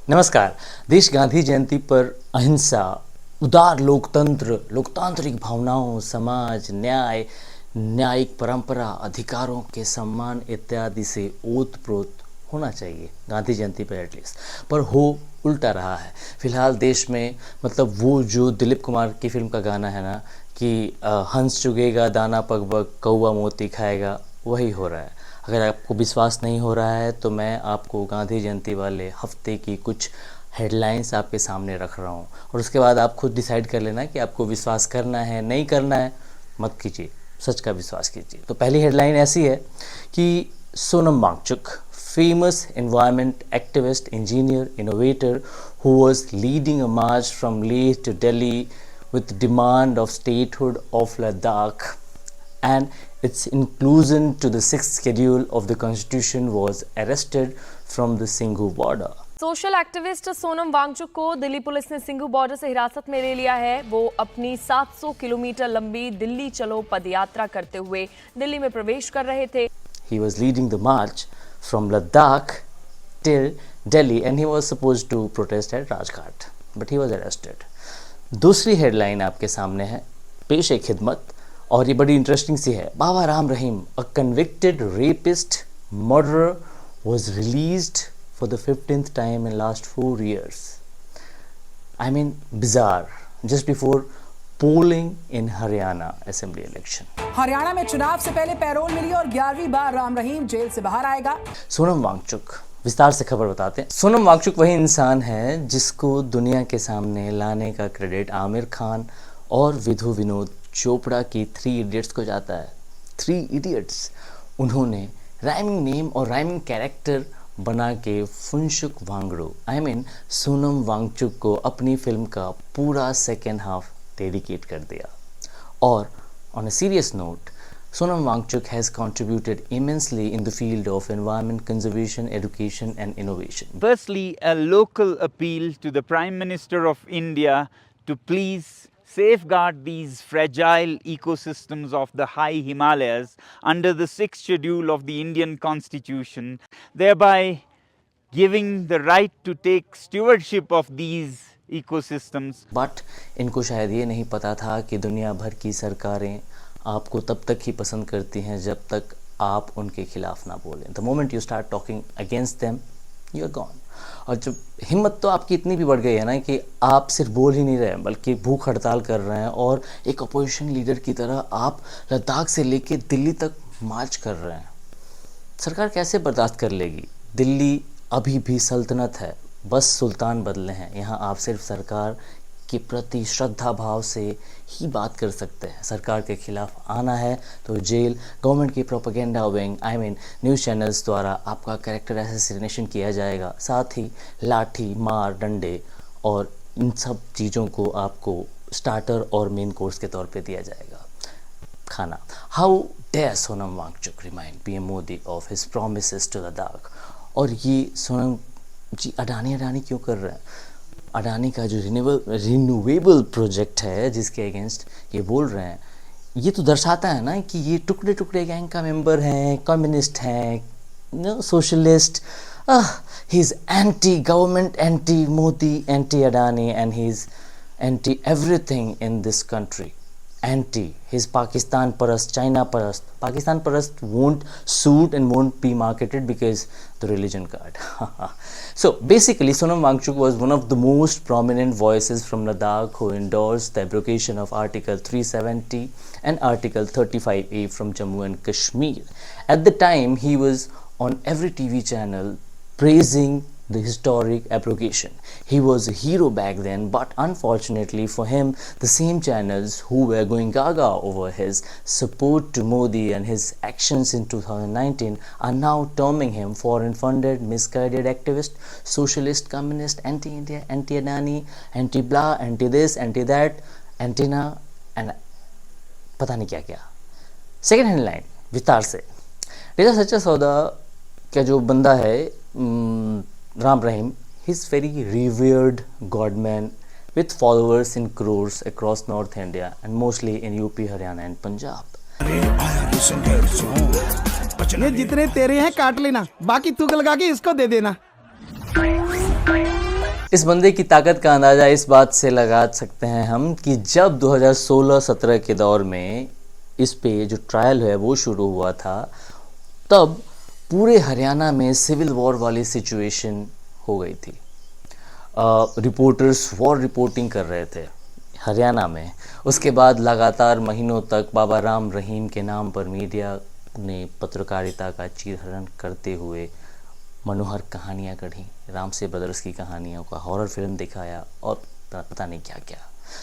नमस्कार। देश गांधी जयंती पर अहिंसा, उदार लोकतंत्र, लोकतांत्रिक भावनाओं, समाज, न्याय, न्यायिक परंपरा, अधिकारों के सम्मान इत्यादि से ओत-प्रोत होना चाहिए गांधी जयंती पर एटलीस्ट, पर हो उल्टा रहा है। फिलहाल देश में मतलब वो जो दिलीप कुमार की फिल्म का गाना है ना कि हंस चुगेगा दाना पग पग कौवा मोती खाएगा, वही हो रहा है। अगर आपको विश्वास नहीं हो रहा है तो मैं आपको गांधी जयंती वाले हफ्ते की कुछ हेडलाइंस आपके सामने रख रहा हूँ और उसके बाद आप खुद डिसाइड कर लेना कि आपको विश्वास करना है नहीं करना है। मत कीजिए, सच का विश्वास कीजिए। तो पहली हेडलाइन ऐसी है कि Sonam Wangchuk, famous environment activist, engineer, innovator who was leading a march from Leh to Delhi with demand of statehood of Ladakh and its inclusion to the sixth schedule of the constitution was arrested from the Singhu border. Social activist Sonam Wangchuk को Delhi police ने Singhu border से हिरासत में ले लिया है। वो अपनी 700 किलोमीटर लंबी दिल्ली चलो पदयात्रा करते हुए दिल्ली में प्रवेश कर रहे थे। He was leading the march from Ladakh till Delhi and he was supposed to protest at Rajghat, but he was arrested. दूसरी हेडलाइन आपके सामने है पेशे खिदमत और ये बड़ी इंटरेस्टिंग सी है। बाबा Ram Rahim, a convicted rapist murderer, was released for the 15th time in last 4 years. I mean bizarre. Just before polling in Haryana Assembly election. Haryana में चुनाव से पहले पैरोल मिली और 11वीं बार राम रहीम जेल से बाहर आएगा। सोनम वांगचुक, विस्तार से खबर बताते हैं। सोनम वांगचुक वही इंसान है जिसको दुनिया के सामने लाने का क्रेडिट आमिर खान और विधु विनोद चोपड़ा की 3 इडियट्स को जाता है। 3 इडियट्स, उन्होंने राइमिंग नेम और राइमिंग कैरेक्टर बना के फुनसुक वांगडू सोनम वांगचुक को अपनी फिल्म का पूरा सेकेंड हाफ डेडिकेट कर दिया। और on a serious note, Sonam Wangchuk has contributed immensely in the field of environment conservation, education and innovation. Firstly, a local appeal to the Prime Minister of India to please safeguard these fragile ecosystems of the high Himalayas under the 6th schedule of the Indian Constitution, thereby giving the right to take stewardship of these ecosystems. But इनको शायद ये नहीं पता था कि दुनिया भर की सरकारें आपको तब तक ही पसंद करती हैं जब तक आप उनके खिलाफ ना बोलें। The moment you start talking against them, you are gone. और जब हिम्मत तो आपकी इतनी भी बढ़ गई है ना कि आप सिर्फ बोल ही नहीं रहे बल्कि भूख हड़ताल कर रहे हैं और एक अपोजिशन लीडर की तरह आप लद्दाख से लेके दिल्ली तक मार्च कर रहे हैं। सरकार कैसे बर्दाश्त कर लेगी? दिल्ली अभी भी सल्तनत है, बस सुल्तान बदले हैं। यहाँ आप सिर्फ सरकार के प्रति श्रद्धा भाव से ही बात कर सकते हैं। सरकार के खिलाफ आना है तो जेल, गवर्नमेंट की प्रोपेगेंडा विंग न्यूज़ चैनल्स द्वारा आपका कैरेक्टर असैसिनेशन किया जाएगा। साथ ही लाठी, मार, डंडे और इन सब चीज़ों को आपको स्टार्टर और मेन कोर्स के तौर पे दिया जाएगा खाना। How dare Sonam Wangchuk remind PM Modi of his promises to Ladakh. और ये सोनम जी अडानी क्यों कर रहे हैं? अडानी का जो रिन्यूएबल प्रोजेक्ट है जिसके अगेंस्ट ये बोल रहे हैं, ये तो दर्शाता है ना कि ये टुकड़े टुकड़े गैंग का मेंबर हैं, कम्युनिस्ट हैं, socialist. He is anti government, anti Modi, anti Adani and he is anti everything in this country. Anti, he's Pakistan Parast, China Parast. Pakistan Parast won't suit and won't be marketed because the religion card. So basically, Sonam Wangchuk was one of the most prominent voices from Ladakh who endorsed the abrogation of Article 370 and Article 35A from Jammu and Kashmir. At the time, he was on every TV channel praising the historic abrogation. He was a hero back then, but unfortunately for him, the same channels who were going gaga over his support to Modi and his actions in 2019 are now terming him foreign-funded, misguided activist, socialist, communist, anti-India, anti-Adani, anti-blah, anti-this, anti-that, anti-na, and पता नहीं क्या क्या। Second headline विस्तार से। रेजा सच्चा सौदा का जो बंदा है Ram Rahim, he's very revered godman with followers in crores across North India and mostly in UP, Haryana and Punjab. ये जितने तेरे हैं काट लेना, बाकी तू लगा के इसको दे देना। इस बंदे की ताकत का अंदाज़ा इस बात से लगा सकते हैं हम कि जब 2016-17 के दौर में इस पे जो ट्रायल है वो शुरू हुआ था, तब पूरे हरियाणा में सिविल वॉर वाली सिचुएशन हो गई थी। रिपोर्टर्स वॉर रिपोर्टिंग कर रहे थे हरियाणा में। उसके बाद लगातार महीनों तक बाबा राम रहीम के नाम पर मीडिया ने पत्रकारिता का चीरहरण करते हुए मनोहर कहानियाँ गढ़ी, रामसे ब्रदर्स की कहानियों का हॉरर फिल्म दिखाया और पता नहीं क्या क्या।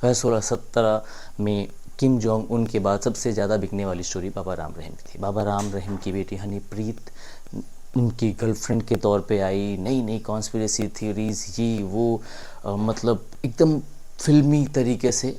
2016-17 में किम जोंग उन के बाद सबसे ज़्यादा बिकने वाली स्टोरी बाबा राम रहीम की थी। बाबा राम रहीम की बेटी हनीप्रीत उनकी गर्लफ्रेंड के तौर पे आई, नई नई कॉन्स्पिरेसी थ्योरीज ये वो, मतलब एकदम फिल्मी तरीके से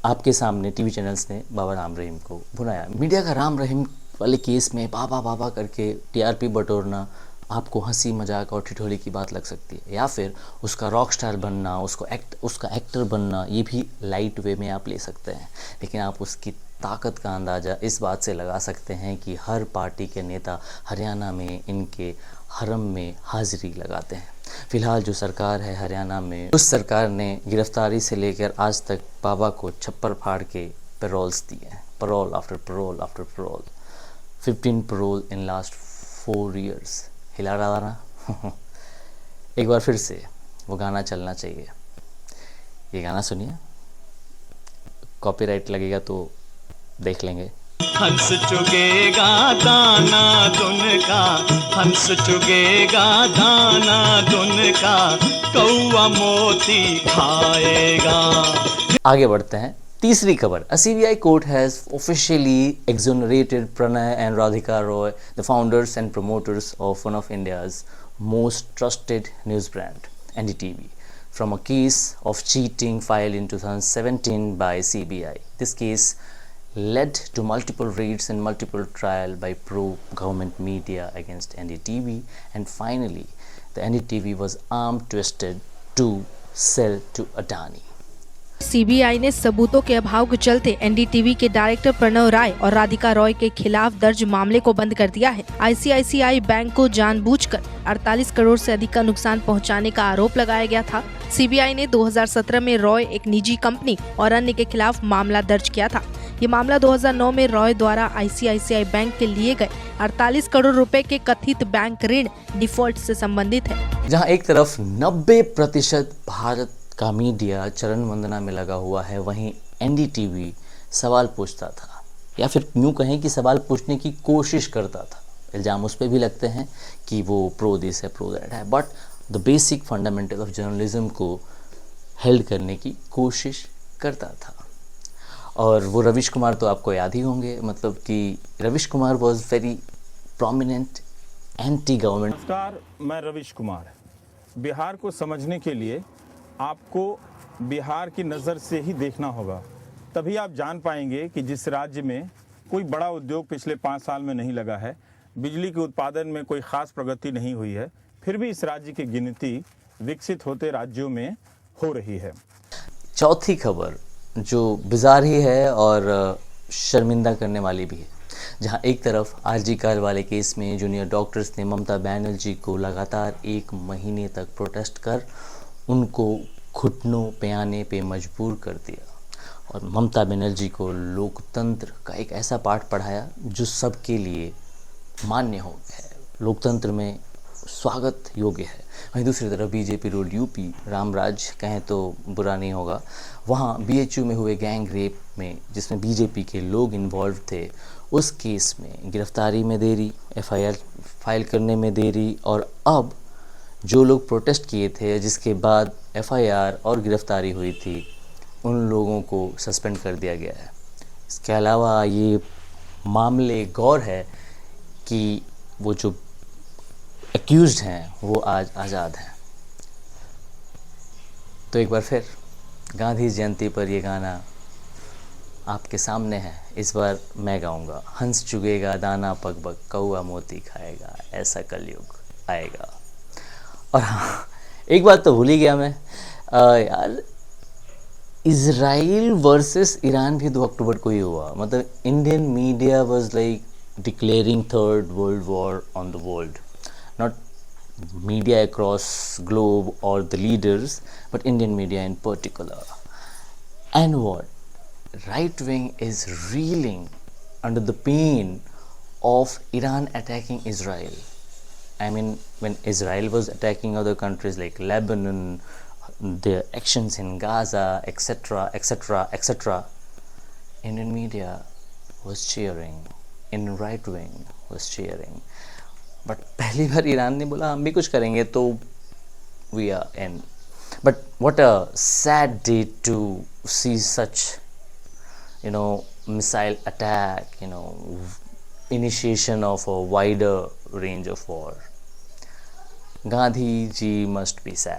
आपके सामने टीवी चैनल्स ने बाबा राम रहीम को भुनाया। मीडिया का राम रहीम वाले केस में बाबा बाबा करके टीआरपी बटोरना आपको हंसी मजाक और ठिठोली की बात लग सकती है, या फिर उसका रॉक स्टार बनना, उसका एक्टर बनना, ये भी लाइट वे में आप ले सकते हैं। लेकिन आप उसकी ताकत का अंदाज़ा इस बात से लगा सकते हैं कि हर पार्टी के नेता हरियाणा में इनके हरम में हाजिरी लगाते हैं। फिलहाल जो सरकार है हरियाणा में, उस सरकार ने गिरफ्तारी से लेकर आज तक बाबा को छप्पर फाड़ के पैरोल्स दिए हैं, parole after parole after parole, 15 parole in last 4 years। हिला रहा ना एक बार फिर से वो गाना चलना चाहिए। ये गाना सुनिए, कॉपीराइट लगेगा तो देख लेंगे। हंस चुगेगा दाना दुन का, हंस चुगेगा दाना दुन का, कौआ मोती खाएगा। आगे बढ़ते हैं। तीसरी खबर, a CBI court has officially exonerated Pranay and Radhika Roy, the founders and promoters of one of India's most trusted news brand, NDTV, from a case of cheating filed in 2017 by CBI. This case led to multiple raids and multiple trial by pro-government media against NDTV, and finally the NDTV was arm twisted to sell to Adani. CBI ने सबूतों के अभाव के चलते NDTV के director Pranav राय और राधिका रॉय के खिलाफ दर्ज मामले को बंद कर दिया है। आईसीआईसीआई बैंक को जानबूझकर 48 करोड़ से अधिक का नुकसान पहुंचाने का आरोप लगाया गया था। सीबीआई ने 2017 में रॉय, एक निजी कंपनी और अन्य के खिलाफ मामला दर्ज किया था। ये मामला 2009 में रॉय द्वारा आईसीआईसीआई बैंक के लिए गए 48 करोड़ रुपए के कथित बैंक ऋण डिफॉल्ट से संबंधित है। जहां एक तरफ 90% भारत का मीडिया चरण वंदना में लगा हुआ है, वहीं एनडीटीवी सवाल पूछता था, या फिर यूँ कहें कि सवाल पूछने की कोशिश करता था। इल्ज़ाम उस पर भी लगते हैं कि वो प्रो दिस है, प्रो दैट है, but the basic fundamental of journalism को हेल्ड करने की कोशिश करता था। और वो रविश कुमार तो आपको याद ही होंगे, मतलब कि Ravish Kumar was very prominent anti government. नमस्कार, मैं रविश कुमार। बिहार को समझने के लिए आपको बिहार की नज़र से ही देखना होगा, तभी आप जान पाएंगे कि जिस राज्य में कोई बड़ा उद्योग पिछले 5 साल में नहीं लगा है, बिजली के उत्पादन में कोई खास प्रगति नहीं हुई है, फिर भी इस राज्य की गिनती विकसित होते राज्यों में हो रही है। चौथी खबर जो बिजार ही है और शर्मिंदा करने वाली भी है, जहां एक तरफ आरजी कार वाले केस में जूनियर डॉक्टर्स ने ममता बनर्जी को लगातार 1 महीने तक प्रोटेस्ट कर उनको घुटनों पे आने पे मजबूर कर दिया, और ममता बनर्जी को लोकतंत्र का एक ऐसा पाठ पढ़ाया जो सबके लिए मान्य हो गया है, लोकतंत्र में स्वागत योग्य है। वहीं दूसरी तरफ बीजेपी रूल्ड यूपी, रामराज कहें तो बुरा नहीं होगा, वहाँ बीएचयू में हुए गैंग रेप में जिसमें बीजेपी के लोग इन्वॉल्व थे, उस केस में गिरफ्तारी में देरी, एफआईआर फाइल करने में देरी, और अब जो लोग प्रोटेस्ट किए थे जिसके बाद एफआईआर और गिरफ्तारी हुई थी, उन लोगों को सस्पेंड कर दिया गया है। इसके अलावा ये मामले गौर है कि वो जो एक्यूज्ड हैं वो आज आज़ाद हैं। तो एक बार फिर गांधी जयंती पर ये गाना आपके सामने है, इस बार मैं गाऊंगा। हंस चुगेगा दाना पग पग, कौआ मोती खाएगा, ऐसा कलयुग आएगा। और हाँ, एक बात तो भूल ही गया मैं, यार इज़राइल वर्सेस ईरान भी 2 अक्टूबर को ही हुआ। मतलब Indian media was like declaring 3rd world war on the world, not media across globe or the leaders, but Indian media in particular. And what? Right wing is reeling under the pain of Iran attacking Israel. I mean, when Israel was attacking other countries like Lebanon, their actions in Gaza, etc., etc., etc., Indian media was cheering, Indian right wing was cheering. But पहली बार Iran ने बोला हम भी कुछ करेंगे तो we are in. But what a sad day to see such, missile attack, initiation of a wider range of war. Gandhi ji must be sad.